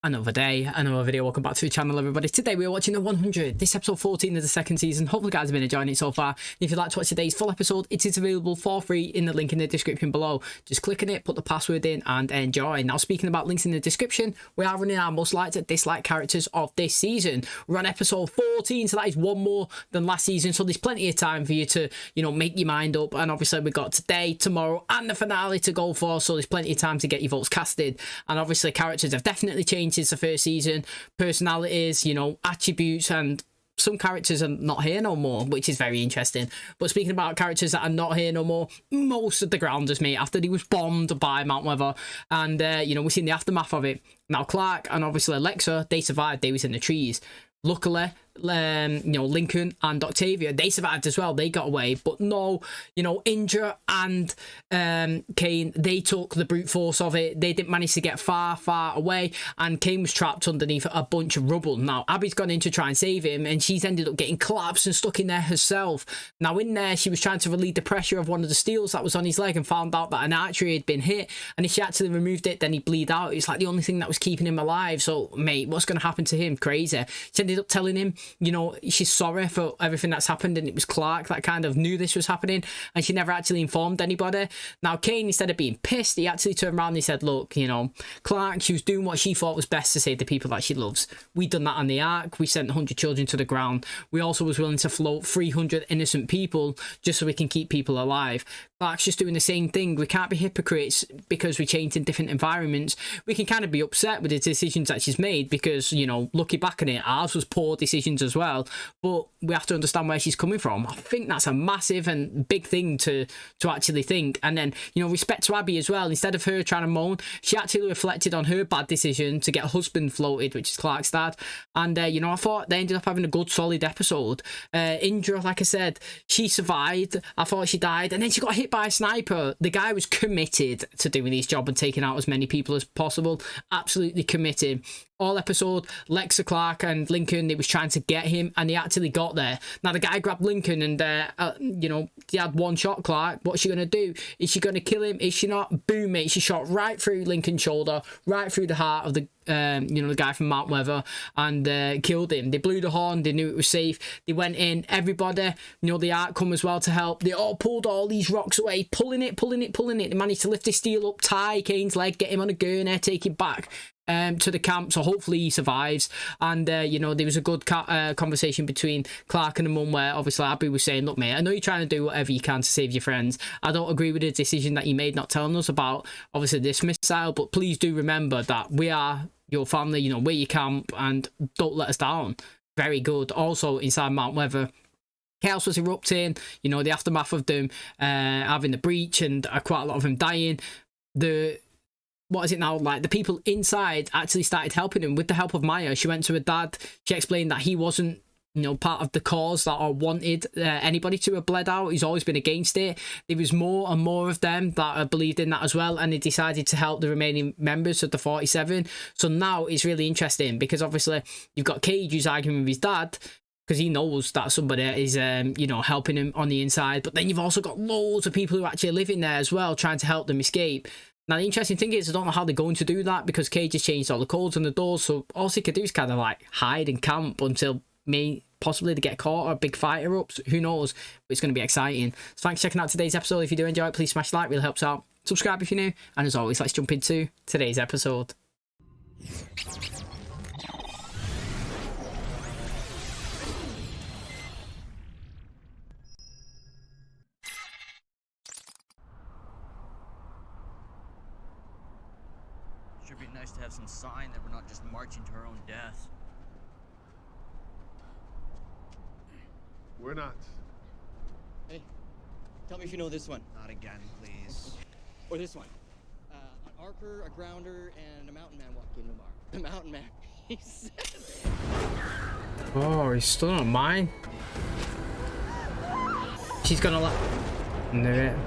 Another day, another video. Welcome back to the channel, everybody. Today we are watching the 100. This episode 14 of the second season. Hopefully you guys have been enjoying it so far. If you'd like to watch today's full episode, it is available for free in the link in the description below. Just click on it, put the password in and enjoy. Now, speaking about links in the description, we are running our most liked and disliked characters of this season. We're on episode 14, so that is one more than last season, so there's plenty of time for you to, make your mind up. And obviously we've got today, tomorrow and the finale to go for, so there's plenty of time to get your votes casted. And obviously characters have definitely changed since the first season. Personalities, attributes, and some characters are not here no more, which is very interesting. But speaking about characters that are not here no more, most of the grounders, mate, after he was bombed by Mount Weather, and we've seen the aftermath of it. Now Clark and obviously LEXA, they survived. They was in the trees. Luckily, Lincoln and OCTAVIA, they survived as well. They got away. But no, Indra and Kane, they took the brute force of it. They didn't manage to get far away, and Kane was trapped underneath a bunch of rubble. Now Abby's gone in to try and save him, and she's ended up getting collapsed and stuck in there herself. Now in there, she was trying to relieve the pressure of one of the steels that was on his leg, and found out that an artery had been hit, and if she actually removed it, then he'd bleed out. It's like the only thing that was keeping him alive. So mate, what's going to happen to him? Crazy. She ended up telling him, she's sorry for everything that's happened, and it was Clark that kind of knew this was happening, and she never actually informed anybody. Now Kane, instead of being pissed, he actually turned around and he said, look, Clark, she was doing what she thought was best to save the people that she loves. We done that on the Ark. We sent 100 children to the ground. We also was willing to float 300 innocent people just so we can keep people alive. Clark's just doing the same thing. We can't be hypocrites because we changed in different environments. We can kind of be upset with the decisions that she's made because, looking back at it, ours was poor decisions as well. But we have to understand where she's coming from. I think that's a massive and big thing to actually think. And then, respect to Abby as well. Instead of her trying to moan, she actually reflected on her bad decision to get her husband floated, which is Clark's dad. And, I thought they ended up having a good, solid episode. Indra, like I said, she survived. I thought she died. And then she got hit by a sniper. The guy was committed to doing his job and taking out as many people as possible. Absolutely committed. All episode, LEXA, Clark and Lincoln, it was trying to get him, and he actually got there. Now the guy grabbed Lincoln, and he had one shot. Clark, what's she gonna do? Is she gonna kill him? Is she not? Boom, mate, she shot right through Lincoln's shoulder, right through the heart of the the guy from Mount Weather, and killed him. They blew the horn. They knew it was safe. They went in. Everybody, the Ark come as well to help. They all pulled all these rocks away, pulling it. They managed to lift the steel up, tie Kane's leg, get him on a gurney, take him back to the camp, so hopefully he survives. And there was a good conversation between Clark and the mum, where obviously Abby was saying, look mate, I know you're trying to do whatever you can to save your friends. I don't agree with the decision that you made not telling us about obviously this missile, but please do remember that we are your family, we're your camp, and don't let us down. Very good. Also inside Mount Weather, chaos was erupting, the aftermath of them having the breach and quite a lot of them dying. What is it now? Like, the people inside actually started helping him with the help of Maya. She went to her dad. She explained that he wasn't, part of the cause that or wanted anybody to have bled out. He's always been against it. There was more and more of them that believed in that as well, and they decided to help the remaining members of the 47. So now it's really interesting because obviously you've got Cage who's arguing with his dad because he knows that somebody is, helping him on the inside. But then you've also got loads of people who actually live in there as well, trying to help them escape. Now, the interesting thing is, I don't know how they're going to do that because Cage has changed all the codes on the doors, so all he could do is kind of like hide and camp until possibly they get caught or a big fight erupts. Who knows? But it's going to be exciting. So thanks for checking out today's episode. If you do enjoy it, please smash like, really helps out. Subscribe if you're new. And as always, let's jump into today's episode. Sure be nice to have some sign that we're not just marching to our own death. We're not. Hey, tell me if you know this one. Not again, please. Or this one. An archer, a grounder, and a mountain man walk in Numar. The mountain man. He said. Oh, he's still on mine. She's gonna let. No.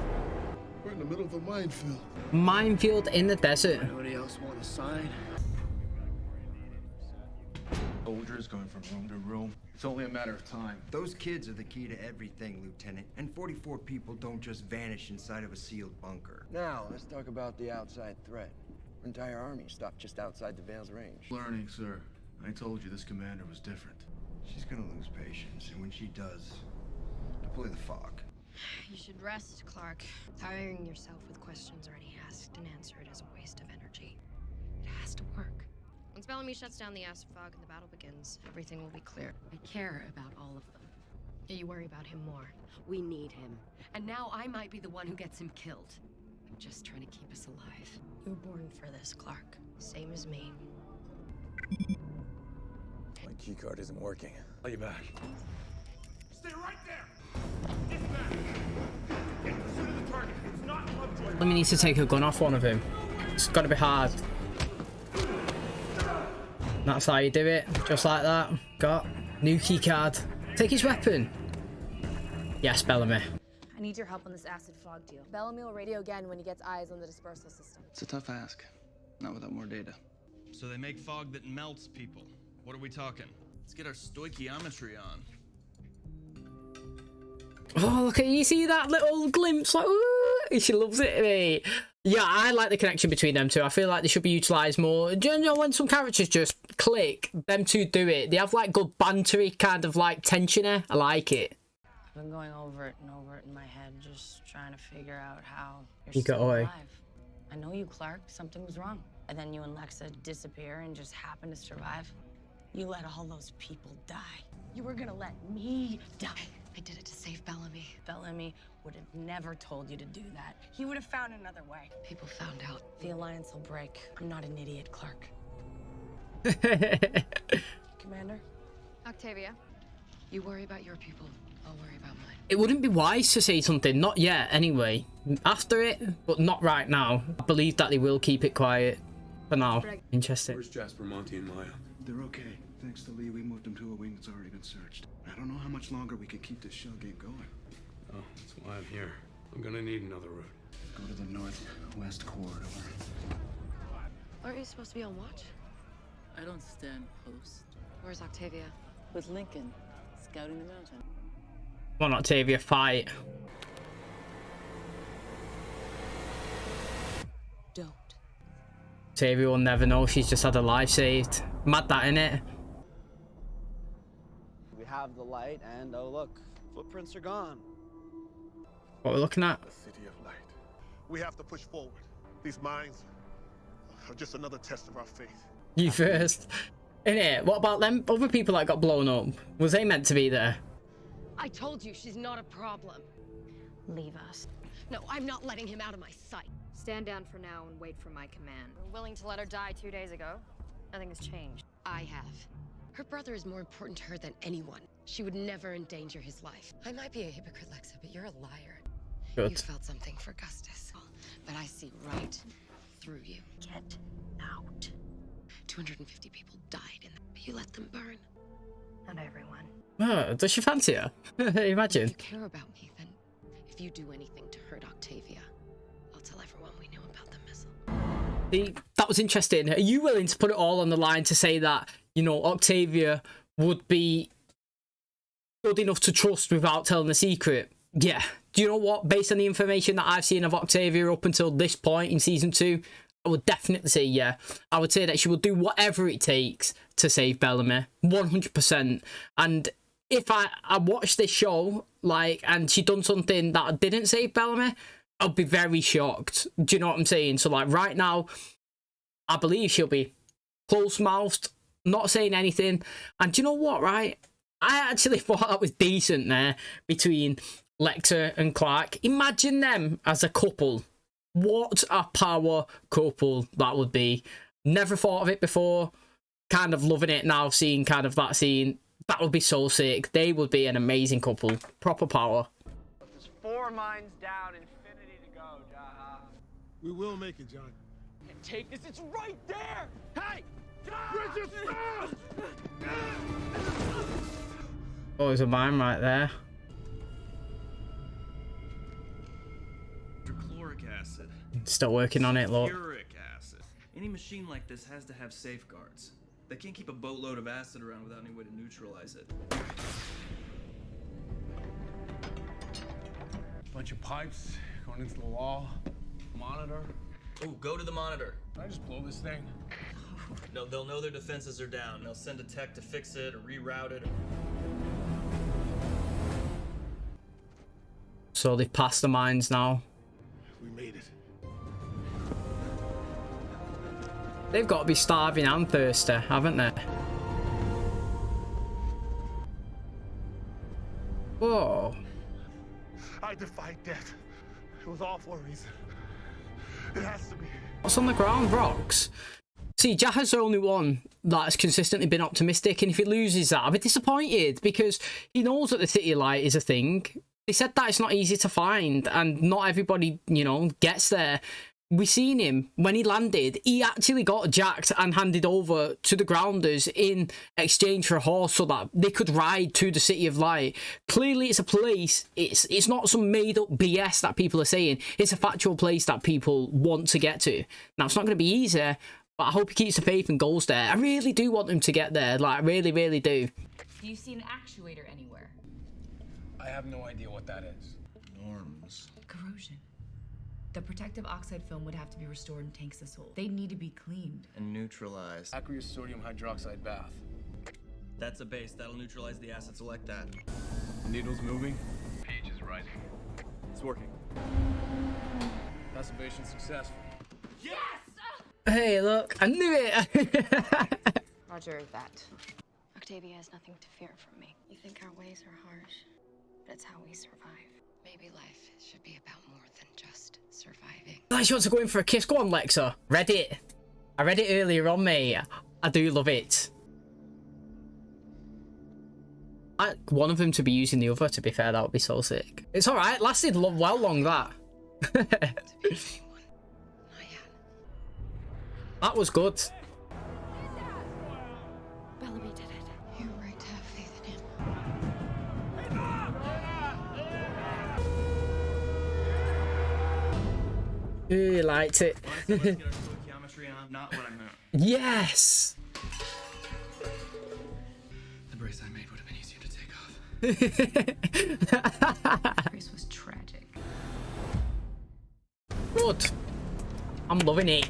We're in the middle of a minefield. Minefield in the desert. Anybody else want a sign? Soldiers going from room to room. It's only a matter of time. Those kids are the key to everything, Lieutenant. And 44 people don't just vanish inside of a sealed bunker. Now, let's talk about the outside threat. Our entire army stopped just outside the Vale's range. Learning, sir. I told you this commander was different. She's gonna lose patience, and when she does, deploy the fog. You should rest, Clark. Tiring yourself with questions already asked and answered is a waste of energy. It has to work. Once Bellamy shuts down the acid fog and the battle begins, everything will be clear. I care about all of them. Yeah, you worry about him more. We need him. And now I might be the one who gets him killed. I'm just trying to keep us alive. You were born for this, Clark. Same as me. My keycard isn't working. I'll be back. Stay right there! Dispatch! Get pursuit of the target. It's not Lovejoy. Let me need to take a gun off one of him. It's gotta be hard. That's how you do it. Just like that. Got new keycard. Take his weapon. Yes, Bellamy. I need your help on this acid fog deal. Bellamy will radio again when he gets eyes on the dispersal system. It's a tough ask. Not without more data. So they make fog that melts people. What are we talking? Let's get our stoichiometry on. Oh, look at you, see that little glimpse? Like, ooh, she loves it, mate. Yeah, I like the connection between them two. I feel like they should be utilised more. Do you know when some characters just click, them two do it? They have like good bantery kind of like tension. I like it. I've been going over it and over it in my head, just trying to figure out how you're You got still away. alive. I know you, Clark. Something was wrong. And then you and Lexa disappear and just happen to survive. You let all those people die. You were gonna let me die. I did it to save Bellamy. Bellamy would have never told you to do that. He would have found another way. People found out. The Alliance will break. I'm not an idiot, Clark. Commander? Octavia, you worry about your people. I'll worry about mine. It wouldn't be wise to say something, not yet anyway. After it, but not right now. I believe that they will keep it quiet for now. Interesting. Where's Jasper, Monty, and Maya? They're okay. Thanks to Lee, we moved them to a wing that's already been searched. I don't know how much longer we can keep this shell game going. Oh, that's why I'm here. I'm gonna need another route. Go to the northwest corridor. Aren't you supposed to be on watch? I don't stand post. Where's Octavia? With Lincoln, scouting the mountain. Come on, Octavia, fight. Don't. Octavia will never know she's just had her life saved. Mad that, innit? We have the light, and oh look, footprints are gone. What we're looking at? The city of light. We have to push forward. These mines are just another test of our faith. You first. Innit? What about them other people that got blown up? Was they meant to be there? I told you she's not a problem. Leave us. No, I'm not letting him out of my sight. Stand down for now and wait for my command. We're willing to let her die 2 days ago. Nothing has changed. I have. Her brother is more important to her than anyone. She would never endanger his life. I might be a hypocrite, Lexa, but you're a liar. Good. You felt something for Gustus, but I see right through you. Get out. 250 people died in that, but you let them burn. Not everyone. Oh, does she fancy her? Imagine. If you care about me, then if you do anything to hurt Octavia, I'll tell everyone we knew about the missile. See, that was interesting. Are you willing to put it all on the line to say that, you know, Octavia would be good enough to trust without telling the secret? Yeah. Do you know what? Based on the information that I've seen of Octavia up until this point in season 2, I would definitely say yeah. I would say that she will do whatever it takes to save Bellamy. 100%. And if I watched this show, like, and she done something that didn't save Bellamy, I'd be very shocked. Do you know what I'm saying? So, like, right now, I believe she'll be close-mouthed, not saying anything. And do you know what, right? I actually thought that was decent there between Lexa and Clark. Imagine them as a couple. What a power couple that would be. Never thought of it before. Kind of loving it now, seeing kind of that scene. That would be so sick. They would be an amazing couple. Proper power. There's 4 mines down, infinity to go, Jaha. We will make it, John. And take this, it's right there! Hey! Bridget, stop! Oh, there's a mine right there. Hydrochloric acid. Still working on it, look. Uric acid. Any machine like this has to have safeguards. They can't keep a boatload of acid around without any way to neutralize it. Bunch of pipes going into the wall. Monitor. Oh, go to the monitor. Can I just blow this thing? No, they'll know their defenses are down. They'll send a tech to fix it or reroute it. So they've passed the mines now. We made it. They've got to be starving and thirsty, haven't they? Whoa. I defied death. It was all for a reason. It has to be. What's on the ground? Rocks? See, Jaha's the only one that's consistently been optimistic, and if he loses that, I'll be disappointed, because he knows that the City Light is a thing. They said that it's not easy to find, and not everybody, you know, gets there. We seen him when he landed. He actually got jacked and handed over to the grounders in exchange for a horse so that they could ride to the City of Light. Clearly, it's a place. It's not some made-up BS that people are saying. It's a factual place that people want to get to. Now, it's not going to be easy, but I hope he keeps the faith and goes there. I really do want him to get there. Like, I really, really do. Do you see an actuator anywhere? I have no idea what that is. Norms. Corrosion. The protective oxide film would have to be restored in tanks this hold. They need to be cleaned. And neutralized. Aqueous sodium hydroxide bath. That's a base. That'll neutralize the acid. Select that. Needle's moving. pH is rising. It's working. Passivation successful. Yes! Hey, look, I knew it. Roger that. Octavia has nothing to fear from me. You think our ways are harsh, but it's how we survive. Maybe life should be about more than just surviving. Like, she wants to go in for a kiss. Go on, Lexa. Read it. I read it earlier on, mate. I do love it. I like one of them to be using the other, to be fair. That would be so sick. It's alright. Lasted well long, that. That was good. Bellamy did it. You're right to have faith in him. Ooh, you liked it. Let's get our stoichiometry on. Not what I meant. Yes. The brace I made would have been easier to take off. Brace was tragic. Good. I'm loving it.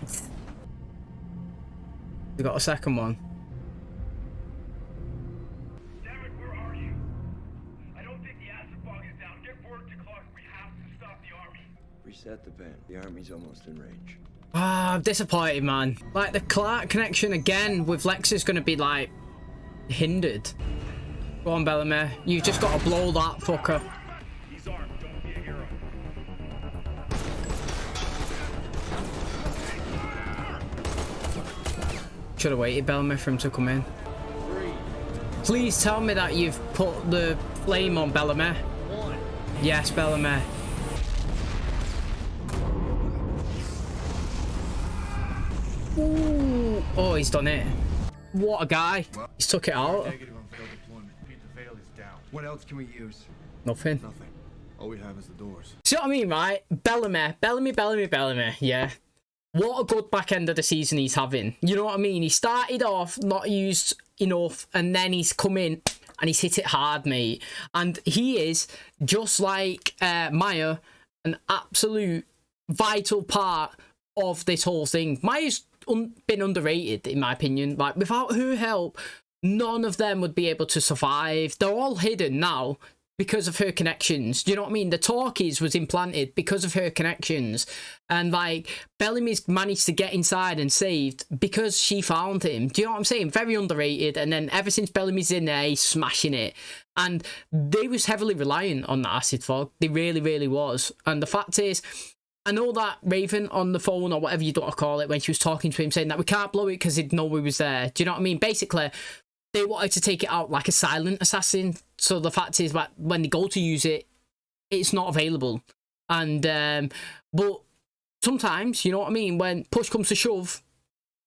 We got a second one. Damn it, where are you? I don't think the acid fog is down. Get word to Clark. We have to stop the army. Reset the pen. The army's almost in range. Ah, I'm disappointed, man. Like, the Clark connection again with Lex is going to be, like, hindered. Go on, Bellamy. You've just got to blow that fucker. He's armed. Don't be a hero. Should have waited, Bellamy, for him to come in. Please tell me that you've put the flame on, Bellamy. Yes, Bellamy. Ooh. Oh, he's done it. What a guy. He's took it out. Negative on failed deployment. The veil is down. What else can we use? Nothing. Nothing. All we have is the doors. See what I mean, right? Bellamy. Yeah. What a good back end of the season he's having. You know what I mean? He started off not used enough, and then he's come in and he's hit it hard, mate. And he is, just like Maya, an absolute vital part of this whole thing. Maya's been underrated, in my opinion. Like, without her help, none of them would be able to survive. They're all hidden now because of her connections. Do you know what I mean? The talkies was implanted because of her connections. And, like, Bellamy's managed to get inside and saved because she found him. Do you know what I'm saying? Very underrated. And then ever since Bellamy's in there, he's smashing it. And they was heavily reliant on that acid fog. They really, really was. And the fact is, I know that Raven on the phone, or whatever you want to call it, when she was talking to him, saying that we can't blow it because they'd know we was there. Do you know what I mean? Basically, they wanted to take it out like a silent assassin. So the fact is that when they go to use it, it's not available. And but sometimes, you know what I mean, when push comes to shove,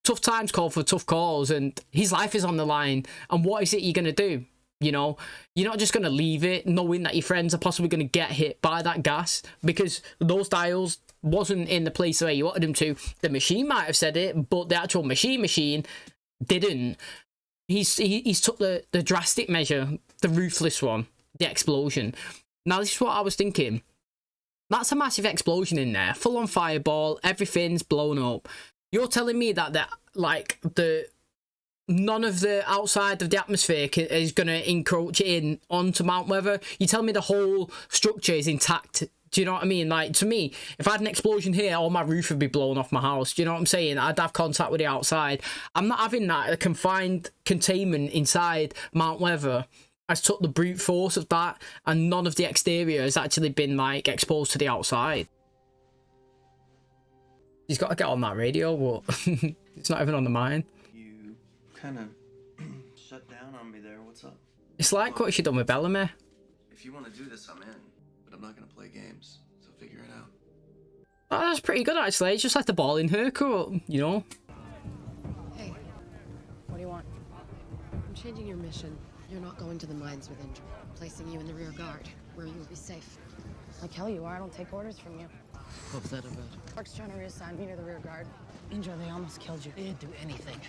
tough times call for tough calls, and his life is on the line. And what is it you're going to do? You know, you're not just going to leave it knowing that your friends are possibly going to get hit by that gas, because those dials wasn't in the place where you wanted them to. The machine might have said it, but the actual machine didn't. He's took the drastic measure, the ruthless one, the explosion. Now, this is what I was thinking. That's a massive explosion in there. Full on fireball. Everything's blown up. You're telling me that none of the outside of the atmosphere is going to encroach in onto Mount Weather? You tell me the whole structure is intact. Do you know what I mean? Like, to me, if I had an explosion here, all my roof would be blown off my house. Do you know what I'm saying? I'd have contact with the outside. I'm not having that. A confined containment inside Mount Weather has took the brute force of that, and none of the exterior has actually been, like, exposed to the outside. He's got to get on that radio, but it's not even on the mine. You kind of shut down on me there. What's up? It's like what she done with Bellamy. If you want to do this, I'm in. But I'm not going to play games, so figure it out. Oh, that's pretty good, actually. It's just like the ball in her court, you know? Hey, What do you want? I'm changing your mission. You're not going to the mines with Indra. I'm placing you in the rear guard, where you will be safe. Like hell you are. I don't take orders from you. What's that about? Clark's trying to reassign me to the rear guard. Indra, they almost killed you. They didn't do anything.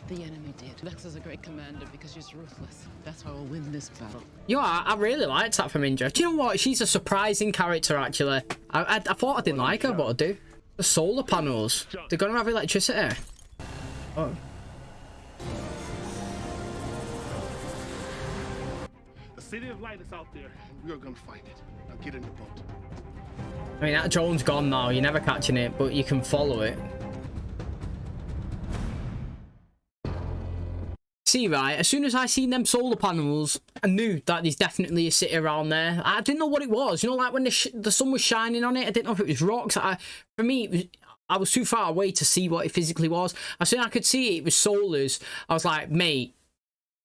The enemy did. LEXA's a great commander because she's ruthless. That's how we'll win this battle. You know, I really liked that from Indra. Do you know what? She's a surprising character, actually. I thought I didn't like her, but I do. The solar panels. They're going to have electricity. Oh. The city of light is out there, and we are gonna find it. Now get in the boat. I mean, that drone's gone now. You're never catching it, but you can follow it. See, right, as soon as I seen them solar panels, I knew that there's definitely a city around there. I didn't know what it was. You know, like when the sun was shining on it, I didn't know if it was rocks. For me, I was too far away to see what it physically was. As soon as I could see it was solars, I was like, mate,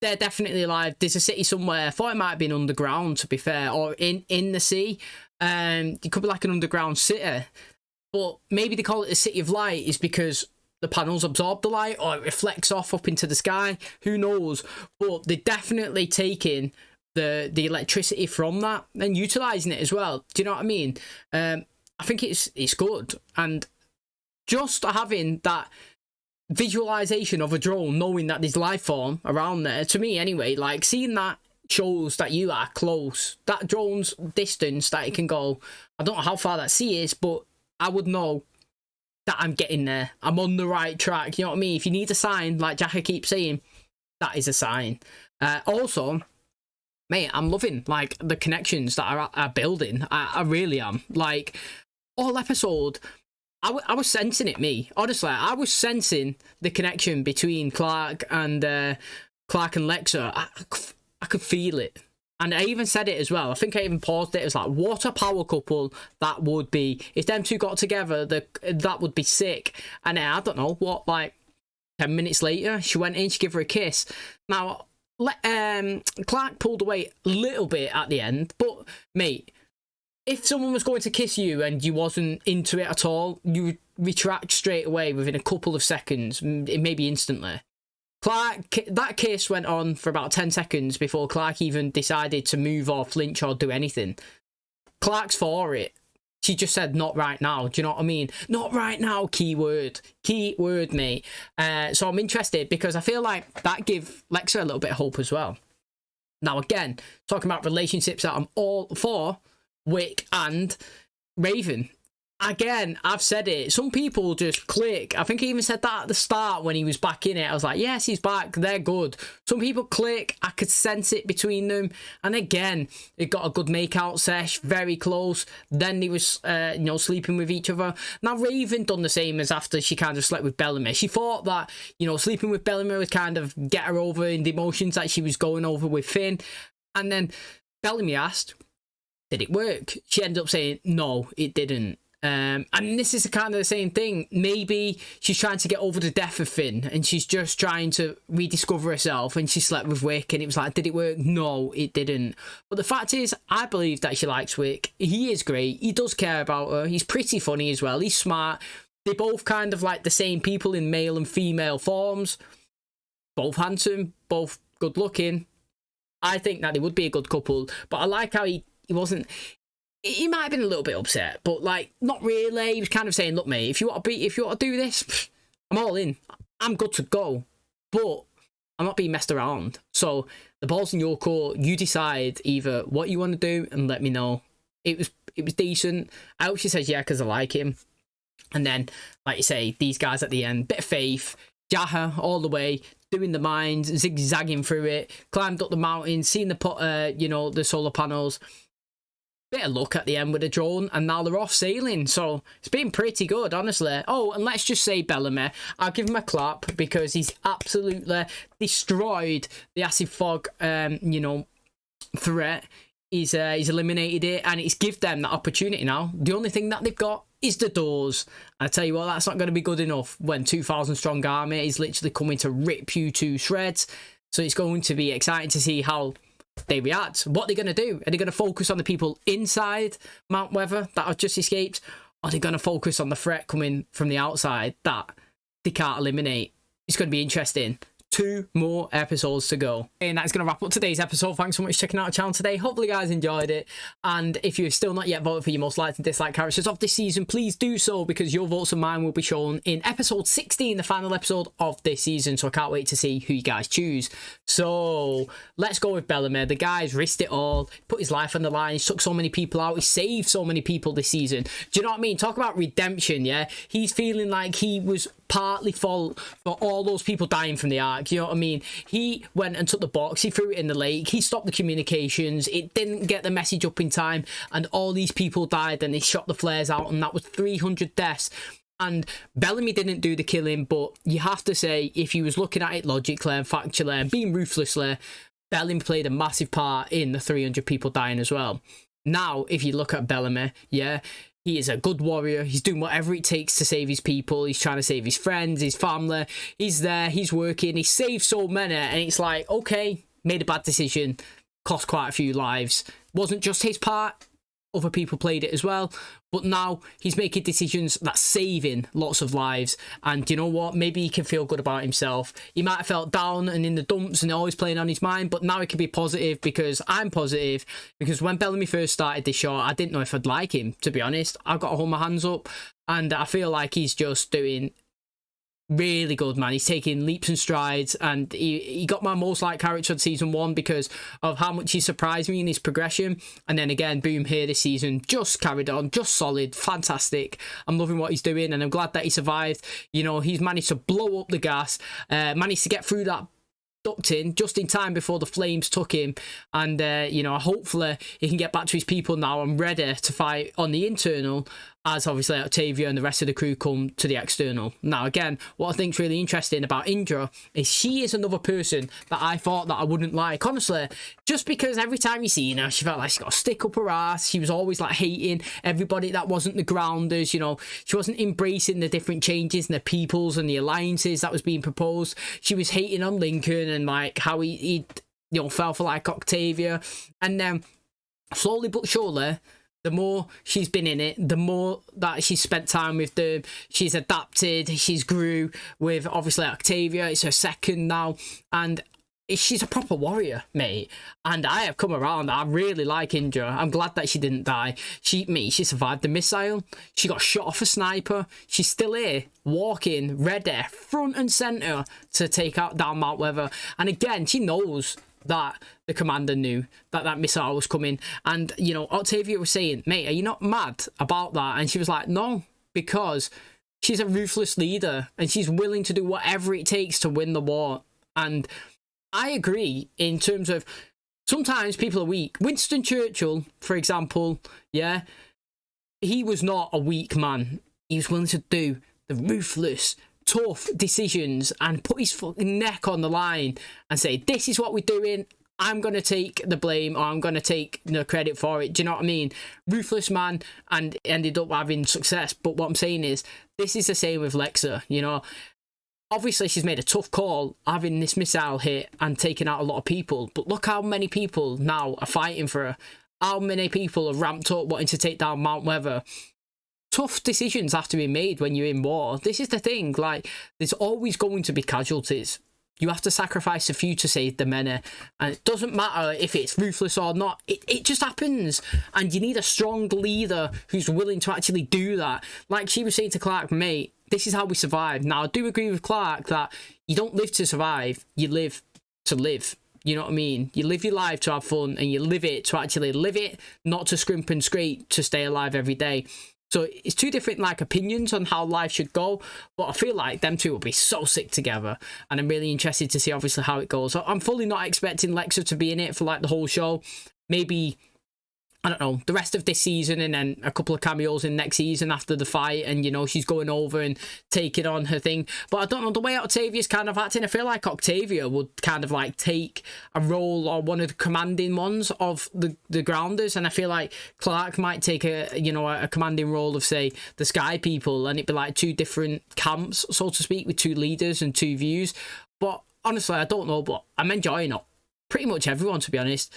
they're definitely alive. There's a city somewhere. I thought it might have been underground, to be fair, or in the sea. It could be like an underground city. But maybe they call it the City of Light is because the panels absorb the light or it reflects off up into the sky. Who knows? But they're definitely taking the electricity from that and utilising it as well. Do you know what I mean? I think it's good. And just having that visualization of a drone, knowing that there's life form around there, to me anyway, like seeing that shows that you are close. That drone's distance that it can go, I don't know how far that sea is, but I would know that I'm getting there. I'm on the right track. You know what I mean? If you need a sign, like Jacka keeps saying, that is a sign. Also, mate, I'm loving like the connections that are building. I really am. Like all episode, I was sensing it, me. Honestly, I was sensing the connection between Clark and LEXA. I could feel it. And I even said it as well. I think I even paused it. It was like, what a power couple that would be. If them two got together, that would be sick. And I don't know, what, like 10 minutes later, she went in, she gave her a kiss. Now, Clark pulled away a little bit at the end. But, mate, if someone was going to kiss you and you wasn't into it at all, you would retract straight away within a couple of seconds, maybe instantly. Clark, that kiss went on for about 10 seconds before Clark even decided to move or flinch or do anything. Clark's for it. She just said, not right now. Do you know what I mean? Not right now, key word. Key word, mate. So I'm interested because I feel like that give LEXA a little bit of hope as well. Now, again, talking about relationships that I'm all for, Wick and Raven. Again, I've said it. Some people just click. I think I even said that at the start when he was back in it. I was like, yes, he's back. They're good. Some people click. I could sense it between them. And again, it got a good make-out sesh. Very close. Then they was, sleeping with each other. Now, Raven done the same as after she kind of slept with Bellamy. She thought that, sleeping with Bellamy would kind of get her over in the emotions that she was going over with Finn. And then Bellamy asked, did it work? She ended up saying, no, it didn't. And this is kind of the same thing. Maybe she's trying to get over the death of Finn and she's just trying to rediscover herself, and she slept with Wick and it was like, did it work? No, it didn't. But the fact is, I believe that she likes Wick. He is great. He does care about her. He's pretty funny as well. He's smart. They're both kind of like the same people in male and female forms. Both handsome, both good looking. I think that they would be a good couple, but I like how he wasn't. He might have been a little bit upset, but like not really. He was kind of saying, "Look, mate, if you want to do this, I'm all in. I'm good to go, but I'm not being messed around. So the ball's in your court. You decide either what you want to do and let me know." It it was decent. I hope she says yeah because I like him. And then, like you say, these guys at the end, bit of faith, Jaha all the way, doing the mines, zigzagging through it, climbed up the mountain, seen the you know, the solar panels. Bit of luck at the end with a drone, and now they're off sailing. So it's been pretty good, honestly. Oh, and let's just say Bellamy, I'll give him a clap because he's absolutely destroyed the acid fog, you know, threat. He's eliminated it, and it's give them that opportunity now. The only thing that they've got is the doors. I tell you what, that's not going to be good enough when 2,000 strong army is literally coming to rip you to shreds. So it's going to be exciting to see how they react. What they're going to do? Are they going to focus on the people inside Mount Weather that have just escaped? Or are they going to focus on the threat coming from the outside that they can't eliminate? It's going to be interesting. 2 more episodes to go. And that's going to wrap up today's episode. Thanks so much for checking out the channel today. Hopefully you guys enjoyed it. And if you've still not yet voted for your most liked and disliked characters of this season, please do so, because your votes and mine will be shown in episode 16, the final episode of this season. So I can't wait to see who you guys choose. So let's go with Bellamy. The guy's risked it all, put his life on the line. He took so many people out. He saved so many people this season. Do you know what I mean? Talk about redemption, yeah? He's feeling like he was partly fault for all those people dying from the ark. You know what I mean? He went and took the box, he threw it in the lake, he stopped the communications, it didn't get the message up in time, and all these people died, and they shot the flares out, and that was 300 deaths. And Bellamy didn't do the killing, but you have to say, if you was looking at it logically and factually and being ruthlessly, Bellamy played a massive part in the 300 people dying as well. Now, if you look at Bellamy, yeah, he is a good warrior. He's doing whatever it takes to save his people. He's trying to save his friends, his family. He's there, he's working, he saved so many, and it's like, okay, made a bad decision, cost quite a few lives. Wasn't just his part, other people played it as well, but now he's making decisions that's saving lots of lives. And you know what, maybe he can feel good about himself. He might have felt down and in the dumps and always playing on his mind, but now he can be positive, because I'm positive, because when Bellamy first started this show, I didn't know if I'd like him, to be honest. I've got to hold my hands up, and I feel like he's just doing really good, man. He's taking leaps and strides, and he got my most liked character of season 1 because of how much he surprised me in his progression. And then again, boom, here this season, just carried on, just solid, fantastic. I'm loving what he's doing, and I'm glad that he survived. You know, he's managed to blow up the gas, managed to get through that ducting just in time before the flames took him, and you know, hopefully he can get back to his people now and ready to fight on the internal, as obviously Octavia and the rest of the crew come to the external. Now again, what I think's really interesting about Indra is she is another person that I thought that I wouldn't like, honestly, just because every time you see her, she felt like she got a stick up her ass. She was always like hating everybody that wasn't the grounders, you know. She wasn't embracing the different changes and the peoples and the alliances that was being proposed. She was hating on Lincoln and like how he you know, fell for like Octavia. And then slowly but surely, the more she's been in it, the more that she's spent time with them, she's adapted, she's grew with obviously Octavia. It's her second now, and she's a proper warrior, mate. And I have come around. I really like Indra. I'm glad that she didn't die. She survived the missile. She got shot off a sniper. She's still here, walking, ready, front and centre to take out down Mount Weather. And again, she knows that the commander knew that that missile was coming. And, you know, Octavia was saying, mate, are you not mad about that? And she was like, no, because she's a ruthless leader and she's willing to do whatever it takes to win the war. And I agree in terms of sometimes people are weak. Winston Churchill, for example, yeah, he was not a weak man. He was willing to do the ruthless, tough decisions and put his fucking neck on the line and say, this is what we're doing, I'm going to take the blame, or I'm going to take the credit for it. Do you know what I mean? Ruthless man, and ended up having success. But what I'm saying is, this is the same with LEXA, you know. Obviously, she's made a tough call having this missile hit and taking out a lot of people. But look how many people now are fighting for her. How many people have ramped up wanting to take down Mount Weather. Tough decisions have to be made when you're in war. This is the thing, like, there's always going to be casualties. You have to sacrifice a few to save the many. And it doesn't matter if it's ruthless or not. It just happens. And you need a strong leader who's willing to actually do that. Like she was saying to Clark, mate, this is how we survive. Now, I do agree with Clark that you don't live to survive. You live to live. You know what I mean? You live your life to have fun, and you live it to actually live it, not to scrimp and scrape to stay alive every day. So it's two different like opinions on how life should go, but I feel like them two will be so sick together, and I'm really interested to see obviously how it goes. So I'm fully not expecting Lexa to be in it for like the whole show. Maybe, I don't know, the rest of this season, and then a couple of cameos in next season after the fight, and you know, she's going over and taking on her thing. But I don't know, the way Octavia's kind of acting, I feel like Octavia would kind of like take a role or one of the commanding ones of the grounders, and I feel like Clark might take a, you know, a commanding role of, say, the Sky People, and it'd be like two different camps, so to speak, with two leaders and two views. But honestly, I don't know, but I'm enjoying it. Pretty much everyone, to be honest.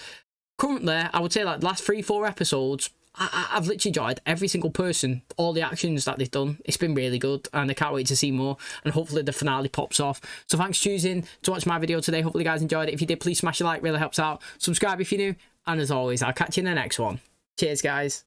Currently, I would say like the last 3-4 episodes, I've literally enjoyed every single person, all the actions that they've done. It's been really good, and I can't wait to see more, and hopefully the finale pops off. So thanks for choosing to watch my video today. Hopefully you guys enjoyed it. If you did, please smash a like, really helps out. Subscribe if you're new, and as always, I'll catch you in the next one. Cheers, guys.